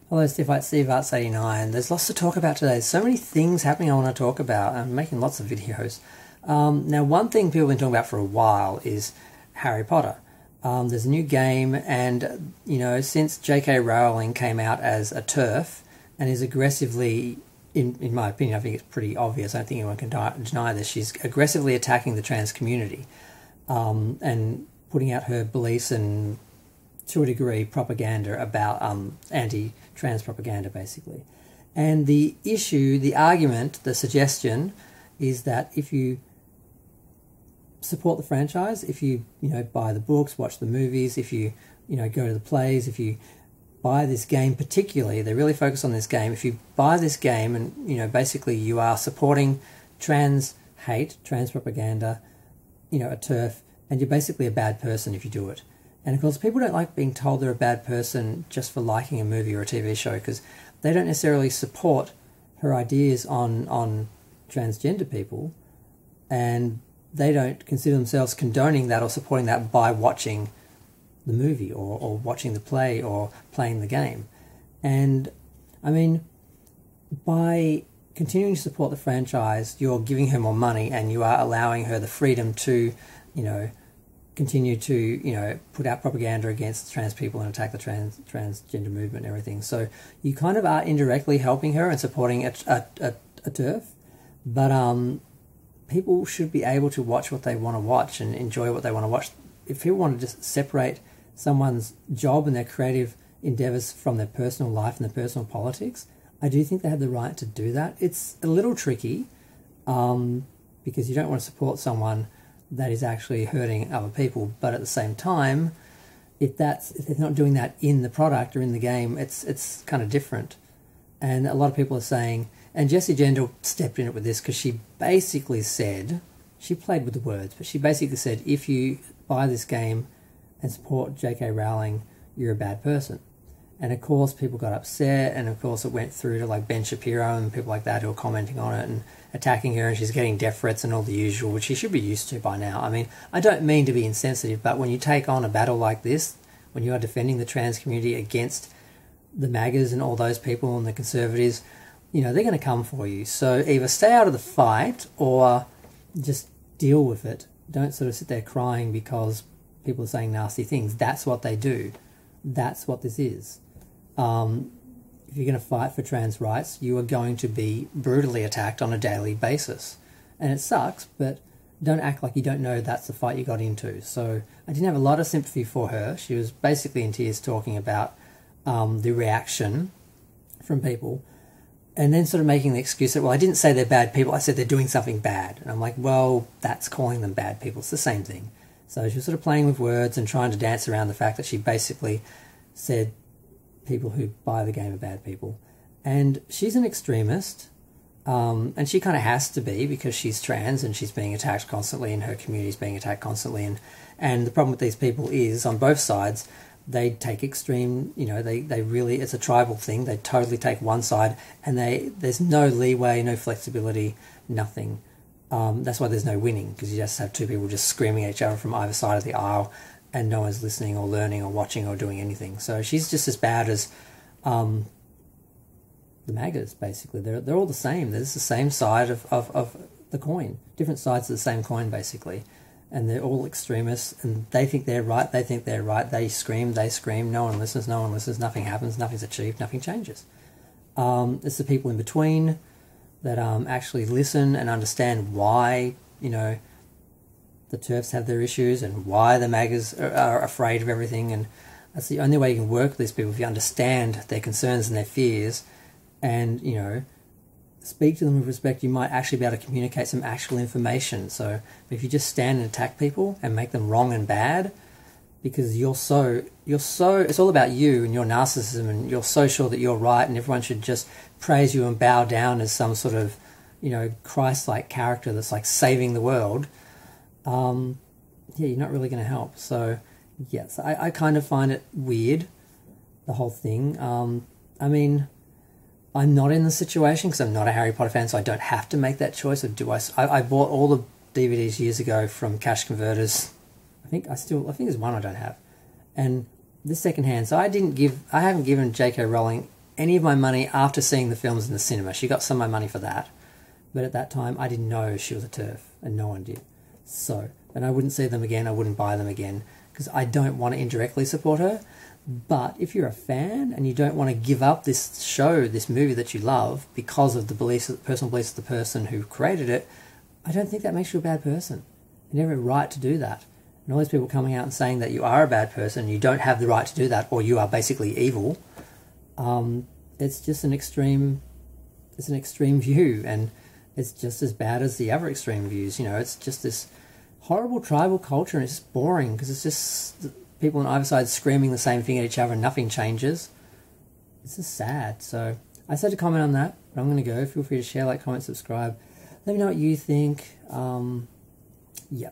Hello, Steve Arts 89. There's lots to talk about today. So many things happening I want to talk about. I'm making lots of videos. Now, one thing people have been talking about for a while is Harry Potter. There's a new game, and since J.K. Rowling came out as a TERF and is aggressively, in my opinion, I think it's pretty obvious. I don't think anyone can deny this. She's aggressively attacking the trans community and putting out her beliefs and, to a degree, propaganda about anti-trans propaganda, basically. And the issue, the argument, the suggestion is that if you support the franchise, if you buy the books, watch the movies, if you go to the plays, if you buy this game, particularly they really focus on this game. If you buy this game, and basically you are supporting trans hate, trans propaganda, a TERF, and you're basically a bad person if you do it. And of course, people don't like being told they're a bad person just for liking a movie or a TV show, because they don't necessarily support her ideas on transgender people, and they don't consider themselves condoning that or supporting that by watching the movie or watching the play or playing the game. And I mean, by continuing to support the franchise, you're giving her more money and you are allowing her the freedom to, continue to, put out propaganda against trans people and attack the transgender movement and everything. So you kind of are indirectly helping her and supporting a TERF, but people should be able to watch what they want to watch and enjoy what they want to watch. If people want to just separate someone's job and their creative endeavours from their personal life and their personal politics, I do think they have the right to do that. It's a little tricky because you don't want to support someone that is actually hurting other people, but at the same time, if they're not doing that in the product or in the game, it's kind of different. And a lot of people are saying, and Jessie Gendel stepped in it with this, because she basically said, she played with the words, but she basically said, if you buy this game and support J.K. Rowling, you're a bad person. And of course, people got upset, and of course it went through to like Ben Shapiro and people like that who are commenting on it and attacking her, and she's getting death threats and all the usual, which she should be used to by now. I mean, I don't mean to be insensitive, but when you take on a battle like this, when you are defending the trans community against the MAGAs and all those people and the conservatives, they're going to come for you. So either stay out of the fight or just deal with it. Don't sort of sit there crying because people are saying nasty things. That's what they do. That's what this is. If you're going to fight for trans rights, you are going to be brutally attacked on a daily basis. And it sucks, but don't act like you don't know that's the fight you got into. So I didn't have a lot of sympathy for her. She was basically in tears talking about the reaction from people, and then sort of making the excuse that, well, I didn't say they're bad people, I said they're doing something bad. And I'm like, well, that's calling them bad people. It's the same thing. So she was sort of playing with words and trying to dance around the fact that she basically said people who buy the game are bad people. And she's an extremist, and she kind of has to be, because she's trans and she's being attacked constantly and her community is being attacked constantly. And the problem with these people is, on both sides, they take extreme, they really, it's a tribal thing. They totally take one side, and there's no leeway, no flexibility, nothing. That's why there's no winning, because you just have two people just screaming at each other from either side of the aisle, and no one's listening or learning or watching or doing anything. So she's just as bad as the MAGAs, basically. They're all the same. There's the same side of the coin. Different sides of the same coin, basically. And they're all extremists, and they think they're right, they think they're right. They scream, no one listens, nothing happens, nothing's achieved, nothing changes. It's the people in between that actually listen and understand why, the TERFs have their issues and why the MAGAs are afraid of everything. And that's the only way you can work with these people, if you understand their concerns and their fears and, speak to them with respect. You might actually be able to communicate some actual information. So if you just stand and attack people and make them wrong and bad, because you're so, it's all about you and your narcissism, and you're so sure that you're right and everyone should just praise you and bow down as some sort of, Christ-like character that's like saving the world, you're not really going to help. So, yes, I kind of find it weird, the whole thing. I mean, I'm not in the situation because I'm not a Harry Potter fan, so I don't have to make that choice. Or do I bought all the DVDs years ago from Cash Converters. I think there's one I don't have, and this secondhand. So I haven't given J.K. Rowling any of my money after seeing the films in the cinema. She got some of my money for that. But at that time, I didn't know she was a TERF, and no one did. So, and I wouldn't see them again, I wouldn't buy them again, because I don't want to indirectly support her. But if you're a fan and you don't want to give up this show, this movie that you love, because of the beliefs, personal beliefs of the person who created it, I don't think that makes you a bad person. You have every right to do that. And all these people coming out and saying that you are a bad person, you don't have the right to do that, or you are basically evil, it's just an extreme. It's an extreme view, and it's just as bad as the other extreme views. You know, it's just this horrible tribal culture, and it's just boring because it's just people on either side screaming the same thing at each other and nothing changes. It's just sad. So I said to comment on that, but I'm going to go. Feel free to share, like, comment, subscribe. Let me know what you think. Yeah.